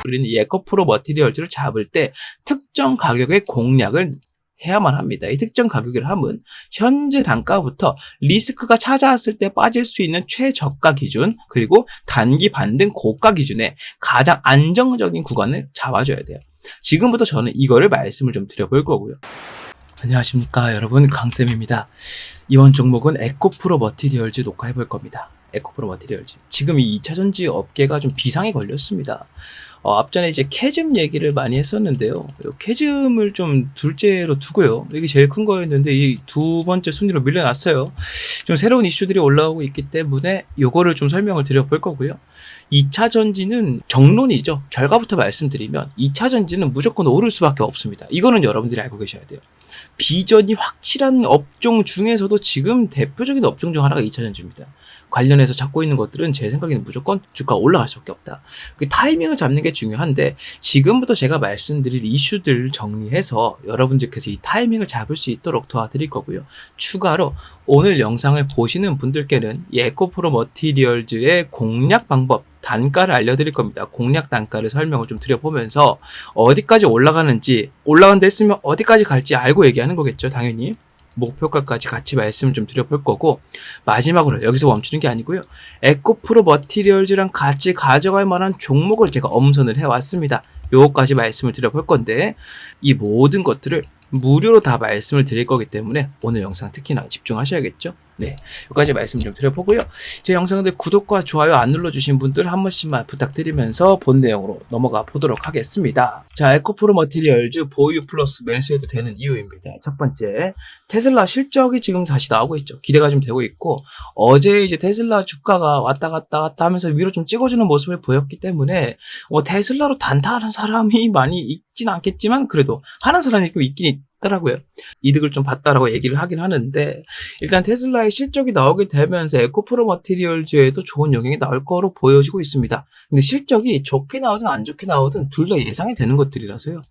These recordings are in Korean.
우리는 이 에코프로 머티리얼즈를 잡을 때 특정 가격의 공략을 해야만 합니다. 이 특정 가격을 하면 현재 단가부터 리스크가 찾아왔을 때 빠질 수 있는 최저가 기준, 그리고 단기 반등 고가 기준에 가장 안정적인 구간을 잡아줘야 돼요. 지금부터 저는 이거를 말씀을 좀 드려볼 거고요. 안녕하십니까 여러분, 강쌤입니다. 이번 종목은 에코프로 머티리얼즈 녹화해볼 겁니다. 에코프로 머티리얼즈. 지금 이 2차전지 업계가 좀 비상이 걸렸습니다. 앞전에 이제 캐즘 얘기를 많이 했었는데요. 캐즘을 좀 둘째로 두고요. 이게 제일 큰 거였는데 이 두 번째 순위로 밀려났어요. 좀 새로운 이슈들이 올라오고 있기 때문에 요거를 좀 설명을 드려볼 거고요. 2차 전지는 정론이죠. 결과부터 말씀드리면 2차 전지는 무조건 오를 수밖에 없습니다. 이거는 여러분들이 알고 계셔야 돼요. 비전이 확실한 업종 중에서도 지금 대표적인 업종 중 하나가 2차 전지입니다. 관련해서 잡고 있는 것들은 제 생각에는 무조건 주가가 올라갈 수밖에 없다. 그 타이밍을 잡는 게 중요한데 지금부터 제가 말씀드릴 이슈들 정리해서 여러분들께서 이 타이밍을 잡을 수 있도록 도와드릴 거고요. 추가로 오늘 영상을 보시는 분들께는 이 에코프로 머티리얼즈의 공략 방법, 단가를 알려드릴 겁니다. 공략 단가를 설명을 좀 드려보면서 어디까지 올라가는지, 올라간 데 했으면 어디까지 갈지 알고 얘기하는 거겠죠, 당연히. 목표가까지 같이 말씀을 좀 드려볼 거고, 마지막으로 여기서 멈추는 게 아니고요. 에코프로 머티리얼즈랑 같이 가져갈 만한 종목을 제가 엄선을 해왔습니다. 요거까지 말씀을 드려볼 건데, 이 모든 것들을 무료로 다 말씀을 드릴 거기 때문에 오늘 영상 특히나 집중하셔야겠죠. 네, 여기까지 말씀 좀 드려보고요. 제 영상들 구독과 좋아요 안 눌러주신 분들 한 번씩만 부탁드리면서 본 내용으로 넘어가 보도록 하겠습니다. 자, 에코프로 머티리얼즈 보유 플러스 매수해도 되는 이유입니다. 첫 번째, 테슬라 실적이 지금 다시 나오고 있죠. 기대가 좀 되고 있고, 어제 이제 테슬라 주가가 왔다 갔다 하면서 위로 좀 찍어주는 모습을 보였기 때문에 테슬라로 단타하는 사람이 많이 있진 않겠지만 그래도 하는 사람이 있긴 있더라고요. 이득을 좀 봤다라고 얘기를 하긴 하는데, 일단 테슬라의 실적이 나오게 되면서 에코프로 머티리얼즈에도 좋은 영향이 나올 거로 보여지고 있습니다. 근데 실적이 좋게 나오든 안 좋게 나오든 둘 다 예상이 되는 것들이라서요.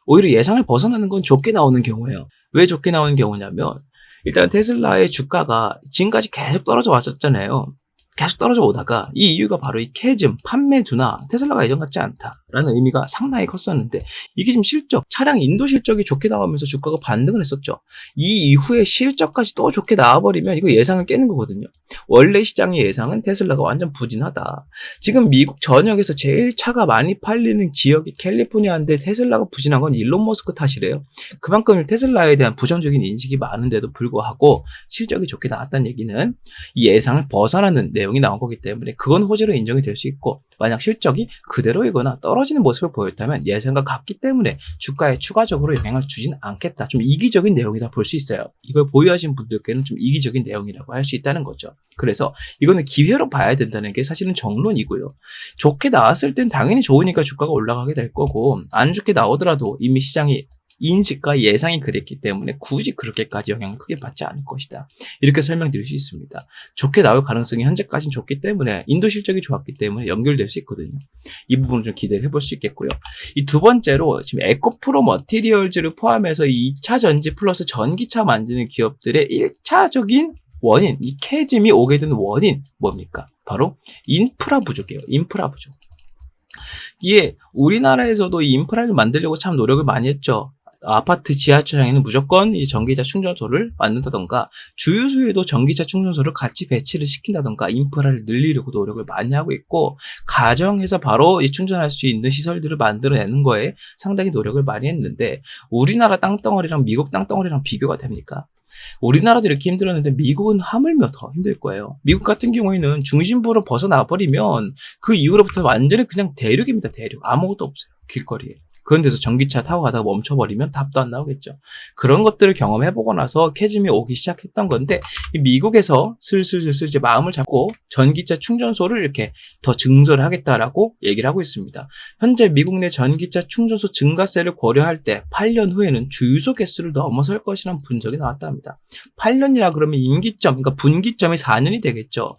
오히려 예상을 벗어나는 건 좋게 나오는 경우예요. 왜 좋게 나오는 경우냐면, 일단 테슬라의 주가가 지금까지 계속 떨어져 왔었잖아요. 계속 떨어져 오다가 이 이유가 바로 이 캐즘, 판매두나 테슬라가 예전 같지 않다라는 의미가 상당히 컸었는데, 이게 지금 실적, 차량 인도 실적이 좋게 나오면서 주가가 반등을 했었죠. 이 이후에 실적까지 또 좋게 나와버리면 이거 예상을 깨는 거거든요. 원래 시장의 예상은 테슬라가 완전 부진하다. 지금 미국 전역에서 제일 차가 많이 팔리는 지역이 캘리포니아인데 테슬라가 부진한 건 일론 머스크 탓이래요. 그만큼 테슬라에 대한 부정적인 인식이 많은데도 불구하고 실적이 좋게 나왔다는 얘기는 이 예상을 벗어나는 내용이 나온 거기 때문에 그건 호재로 인정이 될 수 있고, 만약 실적이 그대로이거나 떨어지는 모습을 보였다면 예상과 같기 때문에 주가에 추가적으로 영향을 주진 않겠다. 좀 이기적인 내용이다 볼 수 있어요. 이걸 보유하신 분들께는 좀 이기적인 내용이라고 할 수 있다는 거죠. 그래서 이거는 기회로 봐야 된다는 게 사실은 정론이고요. 좋게 나왔을 땐 당연히 좋으니까 주가가 올라가게 될 거고, 안 좋게 나오더라도 이미 시장이 인식과 예상이 그랬기 때문에 굳이 그렇게까지 영향을 크게 받지 않을 것이다. 이렇게 설명드릴 수 있습니다. 좋게 나올 가능성이 현재까지는 좋기 때문에, 인도 실적이 좋았기 때문에 연결될 수 있거든요. 이 부분을 좀 기대를 해볼 수 있겠고요. 이 두 번째로 지금 에코프로 머티리얼즈를 포함해서 2차 전지 플러스 전기차 만드는 기업들의 1차적인 원인, 이 캐즘이 오게 된 원인 뭡니까? 바로 인프라 부족이에요. 인프라 부족. 이게 우리나라에서도 이 인프라를 만들려고 참 노력을 많이 했죠. 아파트 지하철장에는 무조건 이 전기차 충전소를 만든다던가, 주유소에도 전기차 충전소를 같이 배치를 시킨다던가 인프라를 늘리려고 노력을 많이 하고 있고, 가정에서 바로 이 충전할 수 있는 시설들을 만들어내는 거에 상당히 노력을 많이 했는데, 우리나라 땅덩어리랑 미국 땅덩어리랑 비교가 됩니까? 우리나라도 이렇게 힘들었는데 미국은 하물며 더 힘들 거예요. 미국 같은 경우에는 중심부로 벗어나버리면 그 이후로부터 완전히 그냥 대륙입니다. 대륙. 아무것도 없어요. 길거리에. 그런 데서 전기차 타고 가다가 멈춰버리면 답도 안 나오겠죠. 그런 것들을 경험해보고 나서 캐즘이 오기 시작했던 건데, 미국에서 슬슬 이제 마음을 잡고 전기차 충전소를 이렇게 더 증설을 하겠다라고 얘기를 하고 있습니다. 현재 미국 내 전기차 충전소 증가세를 고려할 때 8년 후에는 주유소 개수를 넘어설 것이라는 분석이 나왔다 합니다. 8년이라 그러면 임기점, 그러니까 분기점이 4년이 되겠죠.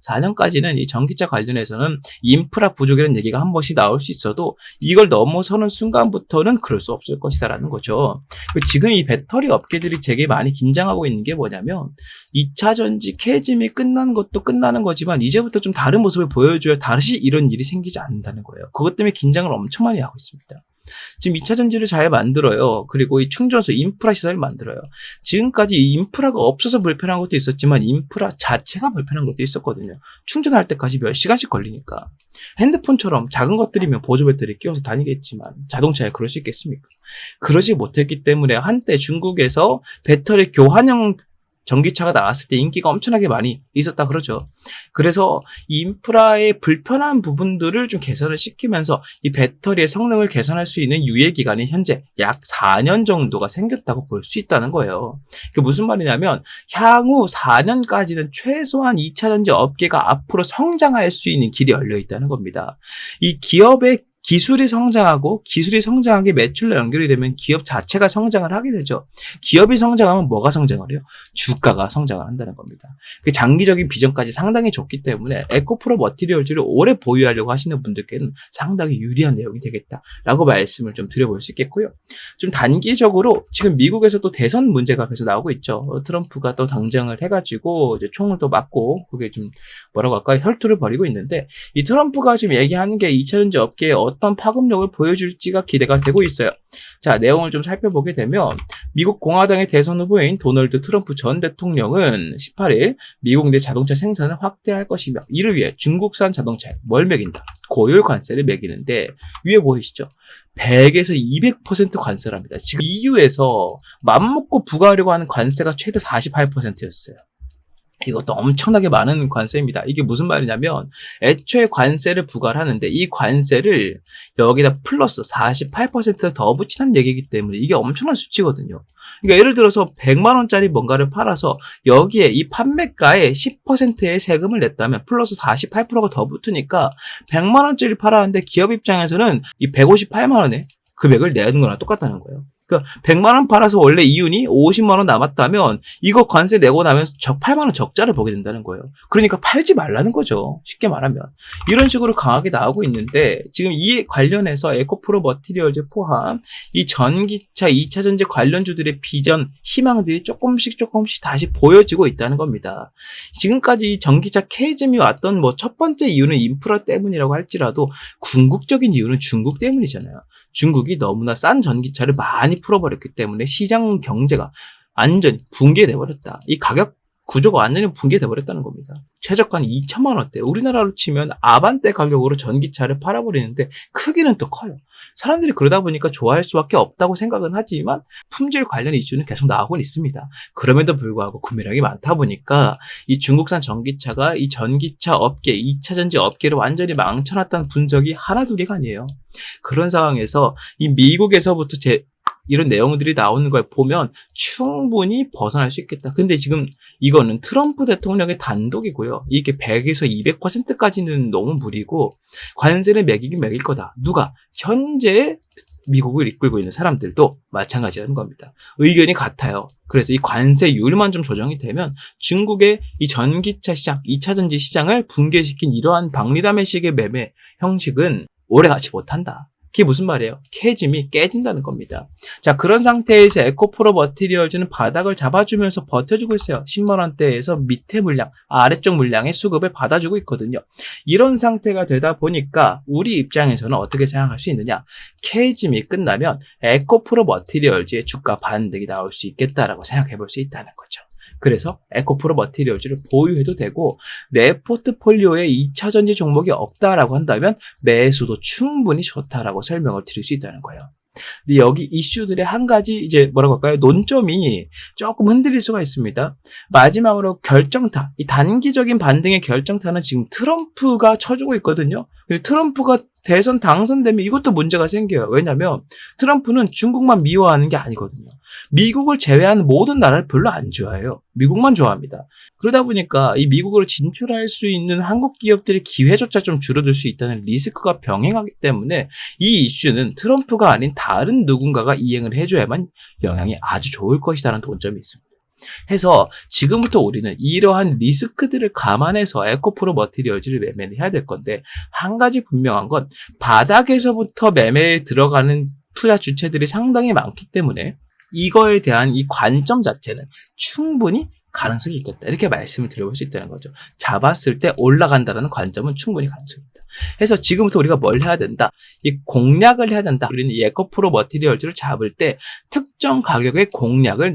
4년까지는 이 전기차 관련해서는 인프라 부족이라는 얘기가 한 번씩 나올 수 있어도, 이걸 넘어서는 순간 중반부터는 그럴 수 없을 것이다라는 거죠. 지금 이 배터리 업계들이 되게 많이 긴장하고 있는 게 뭐냐면 2차 전지 캐즘이 끝나는 것도 끝나는 거지만 이제부터 좀 다른 모습을 보여줘야 다시 이런 일이 생기지 않는다는 거예요. 그것 때문에 긴장을 엄청 많이 하고 있습니다. 지금 2차 전지를 잘 만들어요. 그리고 이 충전소 인프라 시설을 만들어요. 지금까지 이 인프라가 없어서 불편한 것도 있었지만 인프라 자체가 불편한 것도 있었거든요. 충전할 때까지 몇 시간씩 걸리니까. 핸드폰처럼 작은 것들이면 보조 배터리 끼워서 다니겠지만 자동차에 그럴 수 있겠습니까? 그러지 못했기 때문에 한때 중국에서 배터리 교환형 전기차가 나왔을 때 인기가 엄청나게 많이 있었다 그러죠. 그래서 이 인프라의 불편한 부분들을 좀 개선을 시키면서 이 배터리의 성능을 개선할 수 있는 유예 기간이 현재 약 4년 정도가 생겼다고 볼 수 있다는 거예요. 그게 무슨 말이냐면 향후 4년까지는 최소한 2차 전지 업계가 앞으로 성장할 수 있는 길이 열려 있다는 겁니다. 이 기업의 기술이 성장하고 기술이 성장한 게 매출로 연결이 되면 기업 자체가 성장을 하게 되죠. 기업이 성장하면 뭐가 성장을 해요? 주가가 성장을 한다는 겁니다. 그 장기적인 비전까지 상당히 좋기 때문에 에코프로 머티리얼즈를 오래 보유하려고 하시는 분들께는 상당히 유리한 내용이 되겠다라고 말씀을 좀 드려볼 수 있겠고요. 좀 단기적으로 지금 미국에서도 대선 문제가 계속 나오고 있죠. 트럼프가 또 당정을 해가지고 이제 총을 또 맞고 그게 좀 뭐라고 할까요? 혈투를 벌이고 있는데 이 트럼프가 지금 얘기하는 게 2차 전지 업계에 어떤 파급력을 보여줄지가 기대가 되고 있어요. 자, 내용을 좀 살펴보게 되면 미국 공화당의 대선 후보인 도널드 트럼프 전 대통령은 18일 미국 내 자동차 생산을 확대할 것이며 이를 위해 중국산 자동차에 뭘 매긴다? 고율 관세를 매기는데 위에 보이시죠? 100에서 200% 관세를 합니다. 지금 EU에서 맘먹고 부과하려고 하는 관세가 최대 48%였어요. 이것도 엄청나게 많은 관세입니다. 이게 무슨 말이냐면 애초에 관세를 부과를 하는데 이 관세를 여기다 플러스 48%를 더 붙이는 얘기이기 때문에 이게 엄청난 수치거든요. 그러니까 예를 들어서 100만 원짜리 뭔가를 팔아서 여기에 이 판매가의 10%의 세금을 냈다면 플러스 48%가 더 붙으니까 100만 원짜리 팔았는데 기업 입장에서는 이 158만 원의 금액을 내는 거랑 똑같다는 거예요. 그러니까 100만 원 팔아서 원래 이윤이 50만 원 남았다면 이거 관세 내고 나면 8만 원 적자를 보게 된다는 거예요. 그러니까 팔지 말라는 거죠. 쉽게 말하면. 이런 식으로 강하게 나오고 있는데 지금 이에 관련해서 에코프로 머티리얼즈 포함 이 전기차 2차 전지 관련주들의 비전, 희망들이 조금씩 다시 보여지고 있다는 겁니다. 지금까지 이 전기차 캐즘이 왔던 뭐 첫 번째 이유는 인프라 때문이라고 할지라도 궁극적인 이유는 중국 때문이잖아요. 중국이 너무나 싼 전기차를 많이 풀어버렸기 때문에 시장 경제가 완전히 붕괴돼버렸다. 이 가격 구조가 완전히 붕괴돼버렸다는 겁니다. 최저가는 2천만 원대. 우리나라로 치면 아반떼 가격으로 전기차를 팔아버리는데 크기는 또 커요. 사람들이 그러다 보니까 좋아할 수밖에 없다고 생각은 하지만 품질 관련 이슈는 계속 나오고 있습니다. 그럼에도 불구하고 구매량이 많다 보니까 이 중국산 전기차가 이 전기차 업계, 2차 전지 업계를 완전히 망쳐놨다는 분석이 하나 두 개가 아니에요. 그런 상황에서 이 미국에서부터 이런 내용들이 나오는 걸 보면 충분히 벗어날 수 있겠다. 근데 지금 이거는 트럼프 대통령의 단독이고요. 이게 100에서 200%까지는 너무 무리고 관세를 매기긴 매길 거다. 누가? 현재 미국을 이끌고 있는 사람들도 마찬가지라는 겁니다. 의견이 같아요. 그래서 이 관세율만 좀 조정이 되면 중국의 이 전기차 시장, 2차 전지 시장을 붕괴시킨 이러한 박리담의식의 매매 형식은 오래가지 못한다. 그게 무슨 말이에요? 캐즘이 깨진다는 겁니다. 자, 그런 상태에서 에코프로 머티리얼즈는 바닥을 잡아주면서 버텨주고 있어요. 10만 원대에서 밑에 물량, 아래쪽 물량의 수급을 받아주고 있거든요. 이런 상태가 되다 보니까 우리 입장에서는 어떻게 생각할 수 있느냐? 캐즘이 끝나면 에코프로 머티리얼즈의 주가 반등이 나올 수 있겠다라고 생각해 볼 수 있다는 거죠. 그래서 에코프로 머티리얼즈를 보유해도 되고 내 포트폴리오에 2차 전지 종목이 없다라고 한다면 매수도 충분히 좋다라고 설명을 드릴 수 있다는 거예요. 근데 여기 이슈들의 한 가지 이제 뭐라고 할까요? 논점이 조금 흔들릴 수가 있습니다. 마지막으로 결정타, 이 단기적인 반등의 결정타는 지금 트럼프가 쳐주고 있거든요. 트럼프가 대선 당선되면 이것도 문제가 생겨요. 왜냐하면 트럼프는 중국만 미워하는 게 아니거든요. 미국을 제외한 모든 나라를 별로 안 좋아해요. 미국만 좋아합니다. 그러다 보니까 이 미국으로 진출할 수 있는 한국 기업들의 기회조차 좀 줄어들 수 있다는 리스크가 병행하기 때문에 이 이슈는 트럼프가 아닌 다른 누군가가 이행을 해줘야만 영향이 아주 좋을 것이라는 논점이 있습니다. 해서 지금부터 우리는 이러한 리스크들을 감안해서 에코프로 머티리얼즈를 매매를 해야 될 건데 한 가지 분명한 건 바닥에서부터 매매에 들어가는 투자 주체들이 상당히 많기 때문에 이거에 대한 이 관점 자체는 충분히 가능성이 있겠다. 이렇게 말씀을 드려볼 수 있다는 거죠. 잡았을 때 올라간다는 관점은 충분히 가능성이 있다. 그래서 지금부터 우리가 뭘 해야 된다? 이 공략을 해야 된다. 우리는 이 에코프로 머티리얼즈를 잡을 때 특정 가격의 공략을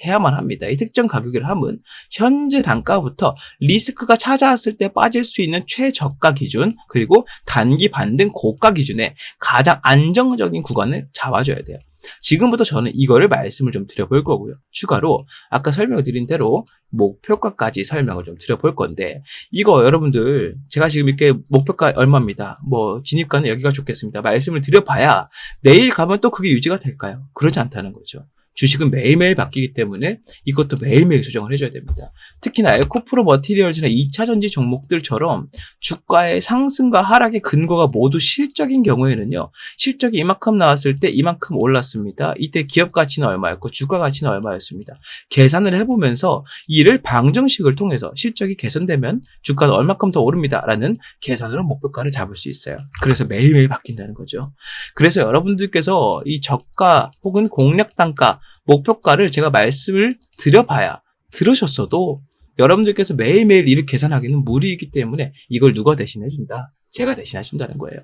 해야만 합니다. 이 특정 가격을 하면 현재 단가부터 리스크가 찾아왔을 때 빠질 수 있는 최저가 기준, 그리고 단기 반등 고가 기준에 가장 안정적인 구간을 잡아줘야 돼요. 지금부터 저는 이거를 말씀을 좀 드려볼 거고요. 추가로 아까 설명드린 대로 목표가까지 설명을 좀 드려볼 건데, 이거 여러분들 제가 지금 이렇게 목표가 얼마입니다, 뭐 진입가는 여기가 좋겠습니다 말씀을 드려봐야 내일 가면 또 그게 유지가 될까요? 그러지 않다는 거죠. 주식은 매일매일 바뀌기 때문에 이것도 매일매일 조정을 해줘야 됩니다. 특히나 에코프로 머티리얼즈나 2차전지 종목들처럼 주가의 상승과 하락의 근거가 모두 실적인 경우에는요, 실적이 이만큼 나왔을 때 이만큼 올랐습니다. 이때 기업 가치는 얼마였고 주가 가치는 얼마였습니다. 계산을 해보면서 이를 방정식을 통해서 실적이 개선되면 주가는 얼마큼 더 오릅니다 라는 계산으로 목표가를 잡을 수 있어요. 그래서 매일매일 바뀐다는 거죠. 그래서 여러분들께서 이 저가 혹은 공략 단가 목표가를 제가 말씀을 드려봐야 들으셨어도 여러분들께서 매일매일 이를 계산하기는 무리이기 때문에 이걸 누가 대신해준다? 제가 대신해준다는 거예요.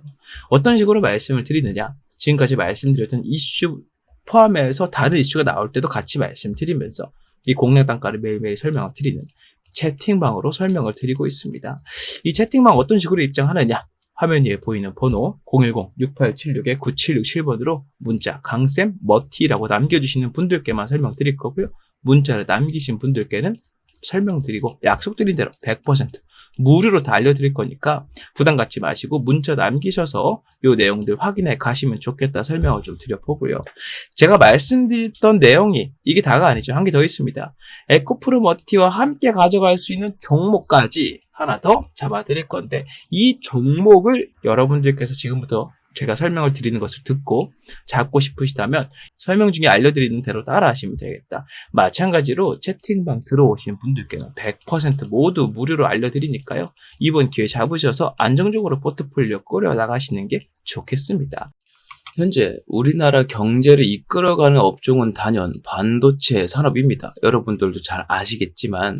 어떤 식으로 말씀을 드리느냐? 지금까지 말씀드렸던 이슈 포함해서 다른 이슈가 나올 때도 같이 말씀드리면서 이 공략 단가를 매일매일 설명을 드리는 채팅방으로 설명을 드리고 있습니다. 이 채팅방 어떤 식으로 입장하느냐? 화면 위에 보이는 번호 010-6876-9767번으로 문자 강쌤 머티라고 남겨주시는 분들께만 설명드릴 거고요. 문자를 남기신 분들께는 설명드리고 약속드린 대로 100% 무료로 다 알려드릴 거니까 부담 갖지 마시고 문자 남기셔서 이 내용들 확인해 가시면 좋겠다 설명을 좀 드려보고요. 제가 말씀드렸던 내용이 이게 다가 아니죠. 한 개 더 있습니다. 에코프로 머티와 함께 가져갈 수 있는 종목까지 하나 더 잡아드릴 건데, 이 종목을 여러분들께서 지금부터 제가 설명을 드리는 것을 듣고 잡고 싶으시다면 설명 중에 알려드리는 대로 따라 하시면 되겠다. 마찬가지로 채팅방 들어오신 분들께는 100% 모두 무료로 알려드리니까요. 이번 기회 잡으셔서 안정적으로 포트폴리오 꾸려 나가시는 게 좋겠습니다. 현재 우리나라 경제를 이끌어가는 업종은 단연 반도체 산업입니다. 여러분들도 잘 아시겠지만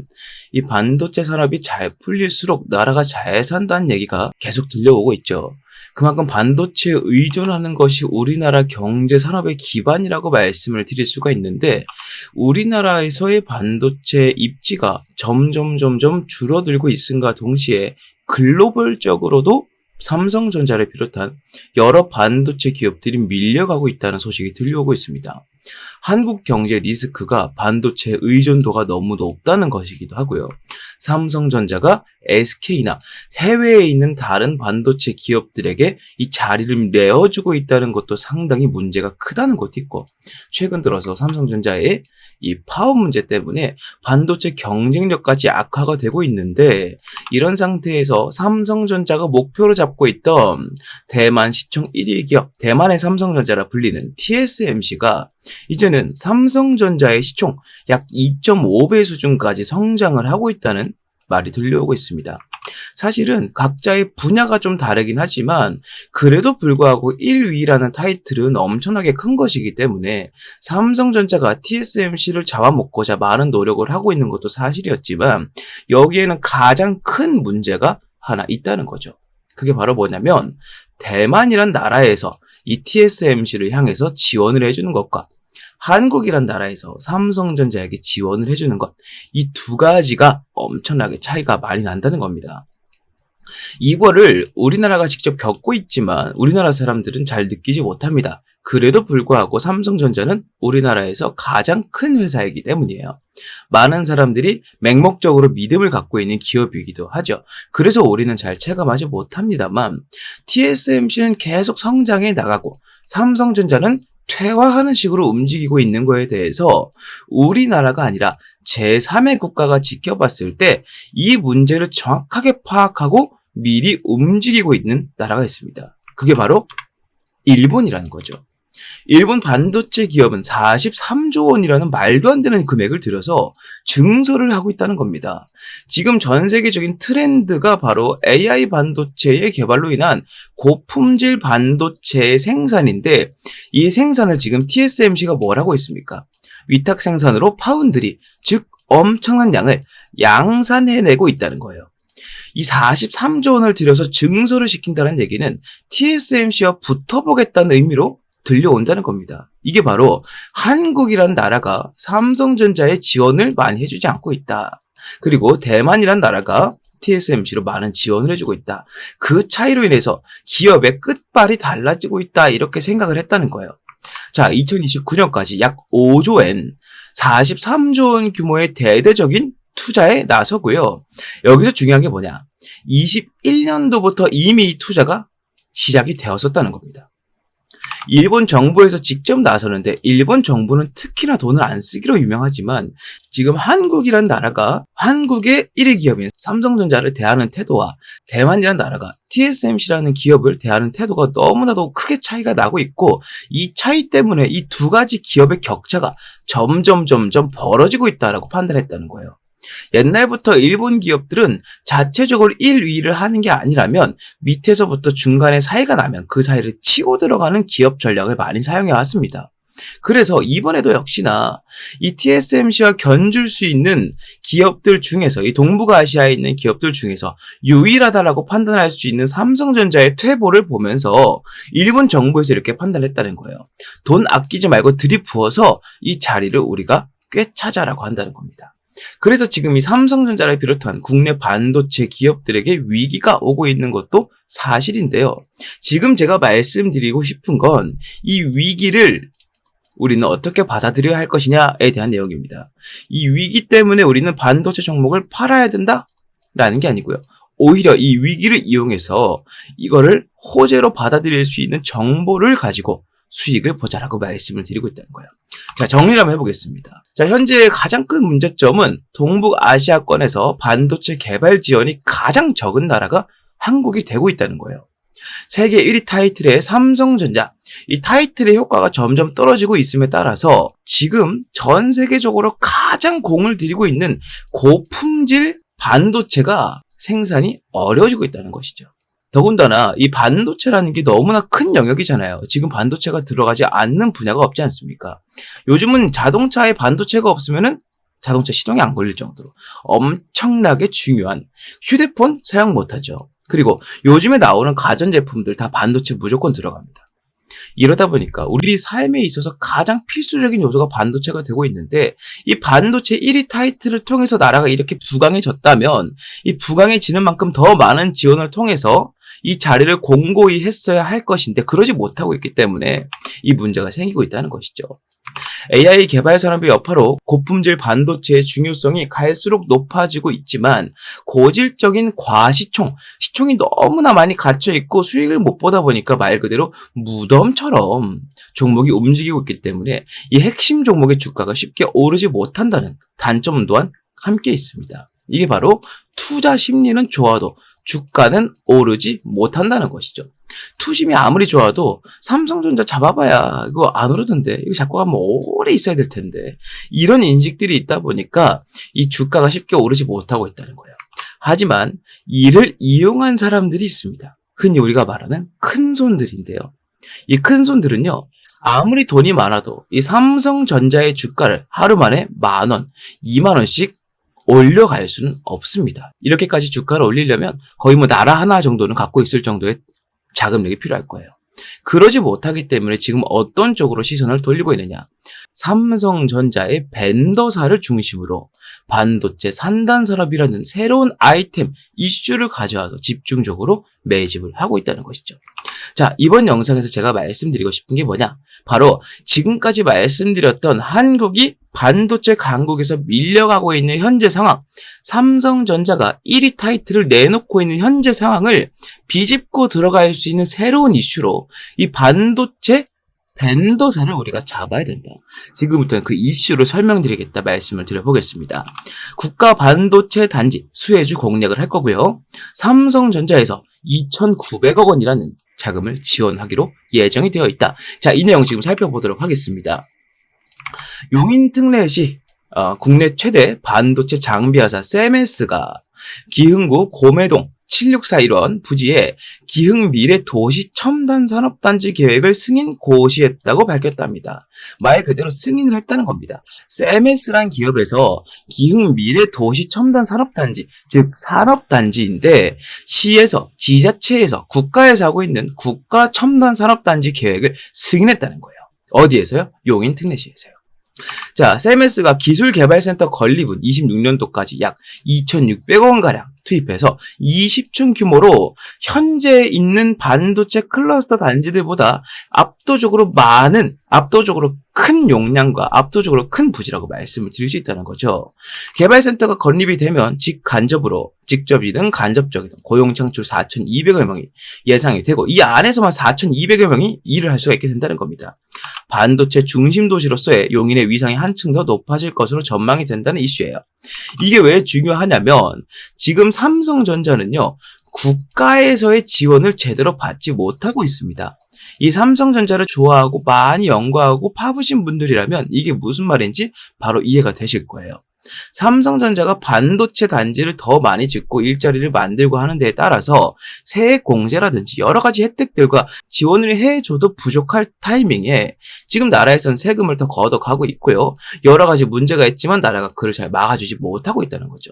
이 반도체 산업이 잘 풀릴수록 나라가 잘 산다는 얘기가 계속 들려오고 있죠. 그만큼 반도체에 의존하는 것이 우리나라 경제 산업의 기반이라고 말씀을 드릴 수가 있는데, 우리나라에서의 반도체 입지가 점점 줄어들고 있음과 동시에 글로벌적으로도 삼성전자를 비롯한 여러 반도체 기업들이 밀려가고 있다는 소식이 들려오고 있습니다. 한국 경제 리스크가 반도체 의존도가 너무 높다는 것이기도 하고요. 삼성전자가 SK나 해외에 있는 다른 반도체 기업들에게 이 자리를 내어주고 있다는 것도 상당히 문제가 크다는 것도 있고, 최근 들어서 삼성전자의 이 파업 문제 때문에 반도체 경쟁력까지 악화가 되고 있는데, 이런 상태에서 삼성전자가 목표로 잡고 있던 대만 시총 1위 기업, 대만의 삼성전자라 불리는 TSMC가 이제는 삼성전자의 시총 약 2.5배 수준까지 성장을 하고 있다는 말이 들려오고 있습니다. 사실은 각자의 분야가 좀 다르긴 하지만 그래도 불구하고 1위라는 타이틀은 엄청나게 큰 것이기 때문에 삼성전자가 TSMC를 잡아먹고자 많은 노력을 하고 있는 것도 사실이었지만, 여기에는 가장 큰 문제가 하나 있다는 거죠. 그게 바로 뭐냐면, 대만이란 나라에서 이 TSMC를 향해서 지원을 해주는 것과 한국이란 나라에서 삼성전자에게 지원을 해주는 것, 이 두 가지가 엄청나게 차이가 많이 난다는 겁니다. 이거를 우리나라가 직접 겪고 있지만 우리나라 사람들은 잘 느끼지 못합니다. 그래도 불구하고 삼성전자는 우리나라에서 가장 큰 회사이기 때문이에요. 많은 사람들이 맹목적으로 믿음을 갖고 있는 기업이기도 하죠. 그래서 우리는 잘 체감하지 못합니다만, TSMC는 계속 성장해 나가고 삼성전자는 퇴화하는 식으로 움직이고 있는 거에 대해서 우리나라가 아니라 제3의 국가가 지켜봤을 때 이 문제를 정확하게 파악하고 미리 움직이고 있는 나라가 있습니다. 그게 바로 일본이라는 거죠. 일본 반도체 기업은 43조 원이라는 말도 안 되는 금액을 들여서 증설을 하고 있다는 겁니다. 지금 전 세계적인 트렌드가 바로 AI 반도체의 개발로 인한 고품질 반도체의 생산인데, 이 생산을 지금 TSMC가 뭘 하고 있습니까? 위탁 생산으로 파운드리, 즉 엄청난 양을 양산해내고 있다는 거예요. 이 43조 원을 들여서 증설을 시킨다는 얘기는 TSMC와 붙어보겠다는 의미로 들려온다는 겁니다. 이게 바로 한국이란 나라가 삼성전자의 지원을 많이 해주지 않고 있다. 그리고 대만이란 나라가 TSMC로 많은 지원을 해주고 있다. 그 차이로 인해서 기업의 끝발이 달라지고 있다. 이렇게 생각을 했다는 거예요. 자, 2029년까지 약 5조엔 43조 원 규모의 대대적인 투자에 나서고요. 여기서 중요한 게 뭐냐? 21년도부터 이미 이 투자가 시작이 되었었다는 겁니다. 일본 정부에서 직접 나서는데, 일본 정부는 특히나 돈을 안 쓰기로 유명하지만 지금 한국이란 나라가 한국의 1위 기업인 삼성전자를 대하는 태도와 대만이란 나라가 TSMC라는 기업을 대하는 태도가 너무나도 크게 차이가 나고 있고, 이 차이 때문에 이 두 가지 기업의 격차가 점점 벌어지고 있다라고 판단했다는 거예요. 옛날부터 일본 기업들은 자체적으로 1위를 하는 게 아니라면 밑에서부터 중간에 사이가 나면 그 사이를 치고 들어가는 기업 전략을 많이 사용해 왔습니다. 그래서 이번에도 역시나 이 TSMC와 견줄 수 있는 기업들 중에서, 이 동북아시아에 있는 기업들 중에서 유일하다라고 판단할 수 있는 삼성전자의 퇴보를 보면서 일본 정부에서 이렇게 판단했다는 거예요. 돈 아끼지 말고 들이부어서 이 자리를 우리가 꿰차자라고 한다는 겁니다. 그래서 지금 이 삼성전자를 비롯한 국내 반도체 기업들에게 위기가 오고 있는 것도 사실인데요. 지금 제가 말씀드리고 싶은 건 이 위기를 우리는 어떻게 받아들여야 할 것이냐에 대한 내용입니다. 이 위기 때문에 우리는 반도체 종목을 팔아야 된다라는 게 아니고요. 오히려 이 위기를 이용해서 이거를 호재로 받아들일 수 있는 정보를 가지고 수익을 보자라고 말씀을 드리고 있다는 거예요. 자, 정리를 한번 해보겠습니다. 자, 현재 가장 큰 문제점은 동북아시아권에서 반도체 개발 지원이 가장 적은 나라가 한국이 되고 있다는 거예요. 세계 1위 타이틀의 삼성전자, 이 타이틀의 효과가 점점 떨어지고 있음에 따라서 지금 전 세계적으로 가장 공을 들이고 있는 고품질 반도체가 생산이 어려워지고 있다는 것이죠. 더군다나 이 반도체라는 게 너무나 큰 영역이잖아요. 지금 반도체가 들어가지 않는 분야가 없지 않습니까? 요즘은 자동차에 반도체가 없으면은 자동차 시동이 안 걸릴 정도로 엄청나게 중요한 휴대폰 사용 못하죠. 그리고 요즘에 나오는 가전제품들 다 반도체 무조건 들어갑니다. 이러다 보니까 우리 삶에 있어서 가장 필수적인 요소가 반도체가 되고 있는데, 이 반도체 1위 타이틀을 통해서 나라가 이렇게 부강해졌다면 이 부강해지는 만큼 더 많은 지원을 통해서 이 자리를 공고히 했어야 할 것인데 그러지 못하고 있기 때문에 이 문제가 생기고 있다는 것이죠. AI 개발 산업의 여파로 고품질 반도체의 중요성이 갈수록 높아지고 있지만 고질적인 시총이 너무나 많이 갇혀있고 수익을 못 보다 보니까 말 그대로 무덤처럼 종목이 움직이고 있기 때문에 이 핵심 종목의 주가가 쉽게 오르지 못한다는 단점 또한 함께 있습니다. 이게 바로 투자 심리는 좋아도 주가는 오르지 못한다는 것이죠. 투심이 아무리 좋아도 삼성전자 잡아봐야 이거 안 오르던데, 이거 잡고 가면 오래 있어야 될 텐데, 이런 인식들이 있다 보니까 이 주가가 쉽게 오르지 못하고 있다는 거예요. 하지만 이를 이용한 사람들이 있습니다. 흔히 우리가 말하는 큰손들인데요. 이 큰손들은요, 아무리 돈이 많아도 이 삼성전자의 주가를 하루 만에 10,000원, 20,000원씩 올려갈 수는 없습니다. 이렇게까지 주가를 올리려면 거의 뭐 나라 하나 정도는 갖고 있을 정도의 자금력이 필요할 거예요. 그러지 못하기 때문에 지금 어떤 쪽으로 시선을 돌리고 있느냐? 삼성전자의 벤더사를 중심으로 반도체 산단 산업이라는 새로운 아이템, 이슈를 가져와서 집중적으로 매집을 하고 있다는 것이죠. 자, 이번 영상에서 제가 말씀드리고 싶은 게 뭐냐? 바로 지금까지 말씀드렸던 한국이 반도체 강국에서 밀려가고 있는 현재 상황, 삼성전자가 1위 타이틀을 내놓고 있는 현재 상황을 비집고 들어갈 수 있는 새로운 이슈로 이 반도체 벤더사를 우리가 잡아야 된다. 지금부터는 그 이슈를 설명드리겠다 말씀을 드려보겠습니다. 국가 반도체 단지 수혜주 공략을 할 거고요. 삼성전자에서 2,900억 원이라는 자금을 지원하기로 예정이 되어 있다. 자, 이 내용 지금 살펴보도록 하겠습니다. 용인특례시 국내 최대 반도체 장비회사 세메스가 기흥구 고매동 7641원 부지에 기흥미래도시첨단산업단지 계획을 승인 고시했다고 밝혔답니다. 말 그대로 승인을 했다는 겁니다. 세메스란 기업에서 기흥미래도시첨단산업단지, 즉 산업단지인데 시에서, 지자체에서, 국가에서 하고 있는 국가첨단산업단지 계획을 승인했다는 거예요. 어디에서요? 용인특례시에서요. 자, 세메스가 기술개발센터 건립은 26년도까지 약 2,600억 원가량 투입해서 20층 규모로 현재 있는 반도체 클러스터 단지들보다 압도적으로 큰 용량과 압도적으로 큰 부지라고 말씀을 드릴 수 있다는 거죠. 개발센터가 건립이 되면 직접이든 간접적이든 고용 창출 4,200여 명이 예상이 되고 이 안에서만 4,200여 명이 일을 할 수가 있게 된다는 겁니다. 반도체 중심 도시로서의 용인의 위상이 한층 더 높아질 것으로 전망이 된다는 이슈예요. 이게 왜 중요하냐면 지금 삼성전자는요, 국가에서의 지원을 제대로 받지 못하고 있습니다. 이 삼성전자를 좋아하고 많이 연구하고 파보신 분들이라면 이게 무슨 말인지 바로 이해가 되실 거예요. 삼성전자가 반도체 단지를 더 많이 짓고 일자리를 만들고 하는 데에 따라서 세액 공제라든지 여러 가지 혜택들과 지원을 해줘도 부족할 타이밍에 지금 나라에서는 세금을 더 걷어가고 있고요. 여러 가지 문제가 있지만 나라가 그를 잘 막아주지 못하고 있다는 거죠.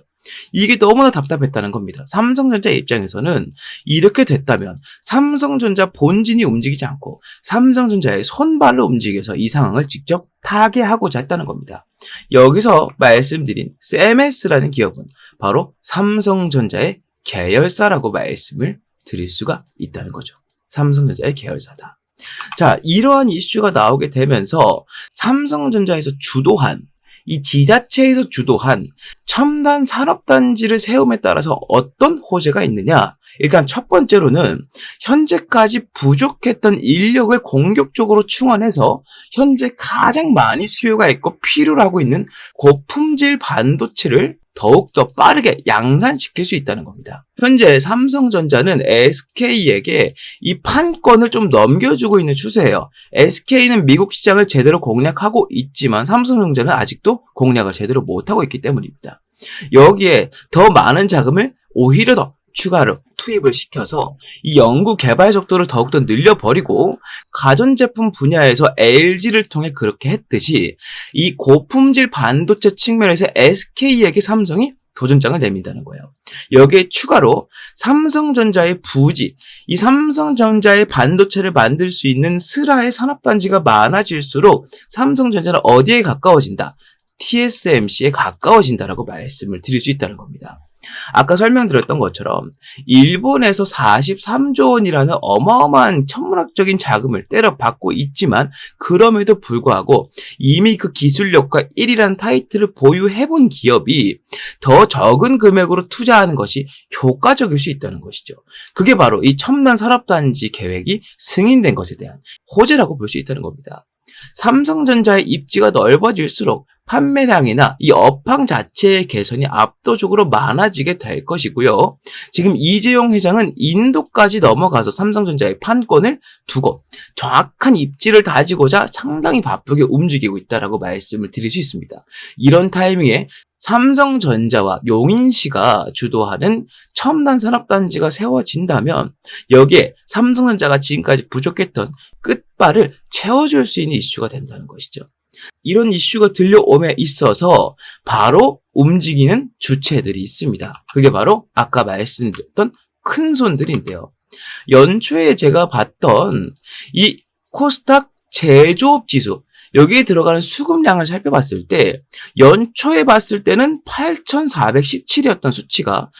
이게 너무나 답답했다는 겁니다. 삼성전자 입장에서는 이렇게 됐다면 삼성전자 본진이 움직이지 않고 삼성전자의 손발로 움직여서 이 상황을 직접 타개하고자 했다는 겁니다. 여기서 말씀드린 세메스라는 기업은 바로 삼성전자의 계열사라고 말씀을 드릴 수가 있다는 거죠. 삼성전자의 계열사다. 자, 이러한 이슈가 나오게 되면서 삼성전자에서 주도한 이 지자체에서 주도한 첨단 산업단지를 세움에 따라서 어떤 호재가 있느냐? 일단 첫 번째로는 현재까지 부족했던 인력을 공격적으로 충원해서 현재 가장 많이 수요가 있고 필요로 하고 있는 고품질 반도체를 더욱더 빠르게 양산시킬 수 있다는 겁니다. 현재 삼성전자는 SK에게 이 판권을 좀 넘겨주고 있는 추세예요. SK는 미국 시장을 제대로 공략하고 있지만 삼성전자는 아직도 공략을 제대로 못하고 있기 때문입니다. 여기에 더 많은 자금을 오히려 더 추가로 투입을 시켜서 이 연구 개발 속도를 더욱더 늘려버리고 가전제품 분야에서 LG를 통해 그렇게 했듯이 이 고품질 반도체 측면에서 SK에게 삼성이 도전장을 내민다는 거예요. 여기에 추가로 삼성전자의 부지, 이 삼성전자의 반도체를 만들 수 있는 스라의 산업단지가 많아질수록 삼성전자는 어디에 가까워진다? TSMC에 가까워진다라고 말씀을 드릴 수 있다는 겁니다. 아까 설명드렸던 것처럼 일본에서 43조 원이라는 어마어마한 천문학적인 자금을 때려받고 있지만 그럼에도 불구하고 이미 그 기술력과 1위라는 타이틀을 보유해본 기업이 더 적은 금액으로 투자하는 것이 효과적일 수 있다는 것이죠. 그게 바로 이 첨단 산업단지 계획이 승인된 것에 대한 호재라고 볼 수 있다는 겁니다. 삼성전자의 입지가 넓어질수록 판매량이나 이 업황 자체의 개선이 압도적으로 많아지게 될 것이고요. 지금 이재용 회장은 인도까지 넘어가서 삼성전자의 판권을 두고 정확한 입지를 다지고자 상당히 바쁘게 움직이고 있다라고 말씀을 드릴 수 있습니다. 이런 타이밍에 삼성전자와 용인시가 주도하는 첨단 산업단지가 세워진다면 여기에 삼성전자가 지금까지 부족했던 끝발을 채워줄 수 있는 이슈가 된다는 것이죠. 이런 이슈가 들려옴에 있어서 바로 움직이는 주체들이 있습니다. 그게 바로 아까 말씀드렸던 큰 손들인데요. 연초에 제가 봤던 이 코스닥 제조업 지수, 여기에 들어가는 수급량을 살펴봤을 때 연초에 봤을 때는 8,417이었던 수치가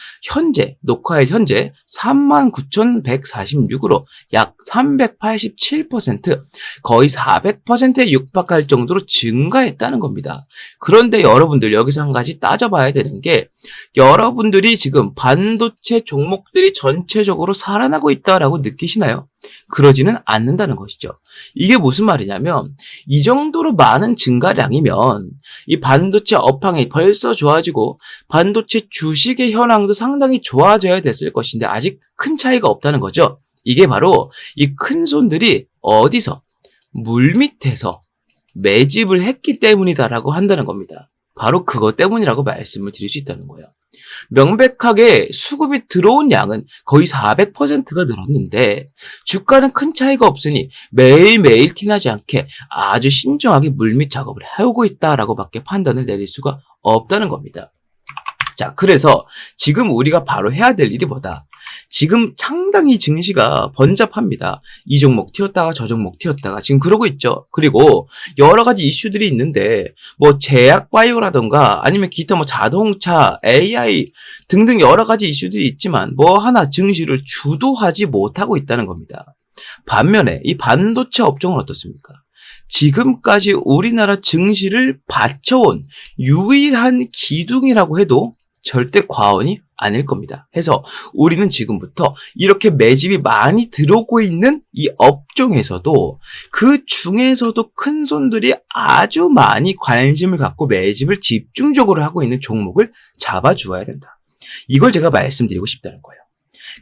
녹화일 현재 39,146으로 약 387%, 거의 400%에 육박할 정도로 증가했다는 겁니다. 그런데 여러분들 여기서 한 가지 따져봐야 되는 게 여러분들이 지금 반도체 종목들이 전체적으로 살아나고 있다라고 느끼시나요? 그러지는 않는다는 것이죠. 이게 무슨 말이냐면 이 정도로 많은 증가량이면 이 반도체 업황이 벌써 좋아지고 반도체 주식의 현황도 상당히 좋아져야 됐을 것인데 아직 큰 차이가 없다는 거죠. 이게 바로 이 큰 손들이 어디서? 물밑에서 매집을 했기 때문이다라고 한다는 겁니다. 바로 그것 때문이라고 말씀을 드릴 수 있다는 거예요. 명백하게 수급이 들어온 양은 거의 400%가 늘었는데 주가는 큰 차이가 없으니 매일매일 티나지 않게 아주 신중하게 물밑 작업을 해오고 있다라고 밖에 판단을 내릴 수가 없다는 겁니다. 자, 그래서 지금 우리가 바로 해야 될 일이 뭐다? 지금 상당히 증시가 번잡합니다. 이 종목 튀었다가 저 종목 튀었다가 지금 그러고 있죠. 그리고 여러 가지 이슈들이 있는데 뭐 제약 바이오라던가 아니면 기타 뭐 자동차, AI 등등 여러 가지 이슈들이 있지만 뭐 하나 증시를 주도하지 못하고 있다는 겁니다. 반면에 이 반도체 업종은 어떻습니까? 지금까지 우리나라 증시를 받쳐온 유일한 기둥이라고 해도 절대 과언이 아닐 겁니다. 해서 우리는 지금부터 이렇게 매집이 많이 들어오고 있는 이 업종에서도 그 중에서도 큰 손들이 아주 많이 관심을 갖고 매집을 집중적으로 하고 있는 종목을 잡아주어야 된다. 이걸 제가 말씀드리고 싶다는 거예요.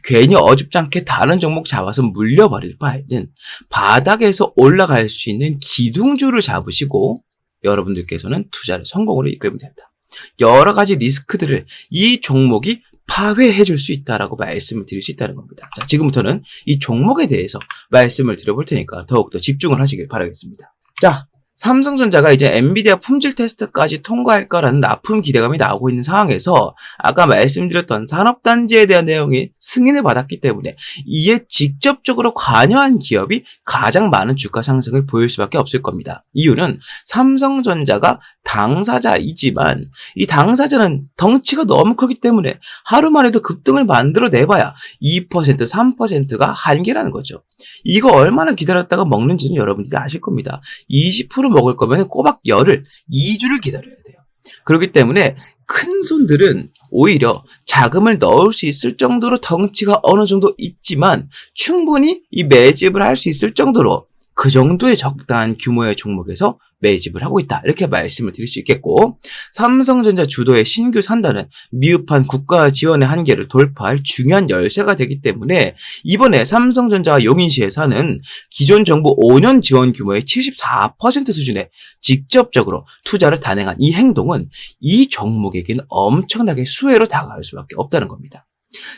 괜히 어줍지 않게 다른 종목 잡아서 물려버릴 바에는 바닥에서 올라갈 수 있는 기둥주를 잡으시고 여러분들께서는 투자를 성공으로 이끌면 된다. 여러 가지 리스크들을 이 종목이 파회해 줄 수 있다라고 말씀을 드릴 수 있다는 겁니다. 자, 지금부터는 이 종목에 대해서 말씀을 드려볼 테니까 더욱더 집중을 하시길 바라겠습니다. 자, 삼성전자가 이제 엔비디아 품질 테스트까지 통과할 거라는 납품 기대감이 나오고 있는 상황에서 아까 말씀드렸던 산업단지에 대한 내용이 승인을 받았기 때문에 이에 직접적으로 관여한 기업이 가장 많은 주가 상승을 보일 수밖에 없을 겁니다. 이유는 삼성전자가 당사자이지만 이 당사자는 덩치가 너무 크기 때문에 하루만 해도 급등을 만들어내봐야 2%, 3%가 한계라는 거죠. 이거 얼마나 기다렸다가 먹는지는 여러분들이 아실 겁니다. 20% 먹을 거면 꼬박 열흘, 2주를 기다려야 돼요. 그렇기 때문에 큰 손들은 오히려 자금을 넣을 수 있을 정도로 덩치가 어느 정도 있지만 충분히 이 매집을 할 수 있을 정도로 그 정도의 적당한 규모의 종목에서 매집을 하고 있다. 이렇게 말씀을 드릴 수 있겠고 삼성전자 주도의 신규 산단은 미흡한 국가 지원의 한계를 돌파할 중요한 열쇠가 되기 때문에 이번에 삼성전자와 용인시에서 하는 기존 정부 5년 지원 규모의 74% 수준에 직접적으로 투자를 단행한 이 행동은 이 종목에게는 엄청나게 수혜로 다가갈 수밖에 없다는 겁니다.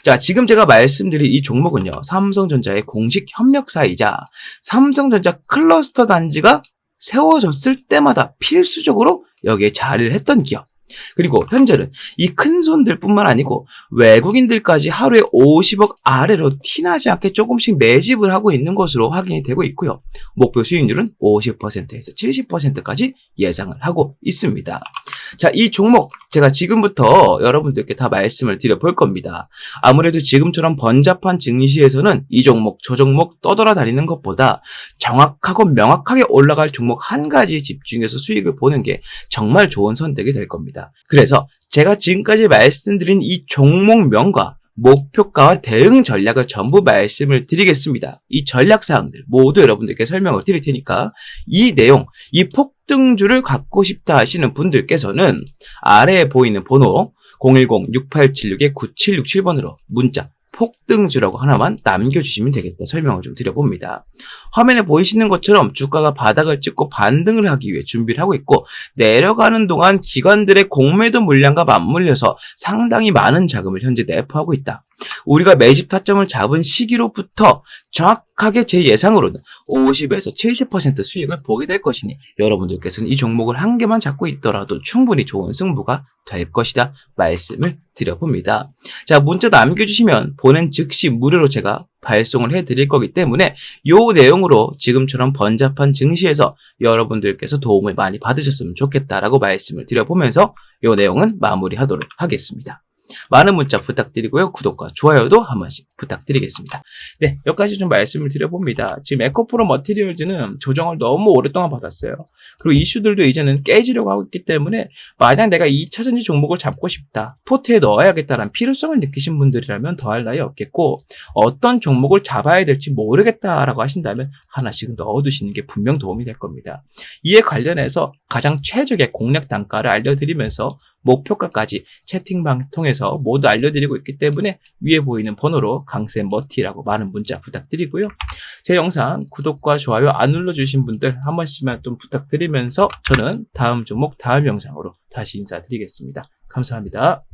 자, 지금 제가 말씀드린 이 종목은요, 삼성전자의 공식 협력사이자 삼성전자 클러스터 단지가 세워졌을 때마다 필수적으로 여기에 자리를 했던 기업. 그리고 현재는 이 큰 손들뿐만 아니고 외국인들까지 하루에 50억 아래로 티나지 않게 조금씩 매집을 하고 있는 것으로 확인이 되고 있고요. 목표 수익률은 50%에서 70%까지 예상을 하고 있습니다. 자, 이 종목 제가 지금부터 여러분들께 다 말씀을 드려볼 겁니다. 아무래도 지금처럼 번잡한 증시에서는 이 종목 저 종목 떠돌아다니는 것보다 정확하고 명확하게 올라갈 종목 한 가지에 집중해서 수익을 보는 게 정말 좋은 선택이 될 겁니다. 그래서 제가 지금까지 말씀드린 이 종목명과 목표가와 대응 전략을 전부 말씀을 드리겠습니다. 이 전략사항들 모두 여러분들께 설명을 드릴 테니까 이 내용, 이 폭등주를 갖고 싶다 하시는 분들께서는 아래에 보이는 번호 010-6876-9767번으로 문자 폭등주라고 하나만 남겨주시면 되겠다 설명을 좀 드려봅니다. 화면에 보이시는 것처럼 주가가 바닥을 찍고 반등을 하기 위해 준비를 하고 있고 내려가는 동안 기관들의 공매도 물량과 맞물려서 상당히 많은 자금을 현재 내포하고 있다. 우리가 매집 타점을 잡은 시기로부터 정확하게 제 예상으로는 50에서 70% 수익을 보게 될 것이니 여러분들께서는 이 종목을 한 개만 잡고 있더라도 충분히 좋은 승부가 될 것이다 말씀을 드려봅니다. 자, 문자 남겨주시면 보낸 즉시 무료로 제가 발송을 해드릴 거기 때문에 이 내용으로 지금처럼 번잡한 증시에서 여러분들께서 도움을 많이 받으셨으면 좋겠다라고 말씀을 드려보면서 이 내용은 마무리하도록 하겠습니다. 많은 문자 부탁드리고요. 구독과 좋아요도 한 번씩 부탁드리겠습니다. 네, 여기까지 좀 말씀을 드려봅니다. 지금 에코프로 머티리얼즈는 조정을 너무 오랫동안 받았어요. 그리고 이슈들도 이제는 깨지려고 하고 있기 때문에 만약 내가 2차전지 종목을 잡고 싶다, 포트에 넣어야겠다라는 필요성을 느끼신 분들이라면 더할 나위 없겠고, 어떤 종목을 잡아야 될지 모르겠다라고 하신다면 하나씩은 넣어두시는 게 분명 도움이 될 겁니다. 이에 관련해서 가장 최적의 공략 단가를 알려드리면서 목표가까지 채팅방 통해서 모두 알려드리고 있기 때문에 위에 보이는 번호로 강쌤 머티라고 많은 문자 부탁드리고요. 제 영상 구독과 좋아요 안 눌러주신 분들 한 번씩만 좀 부탁드리면서 저는 다음 종목 다음 영상으로 다시 인사드리겠습니다. 감사합니다.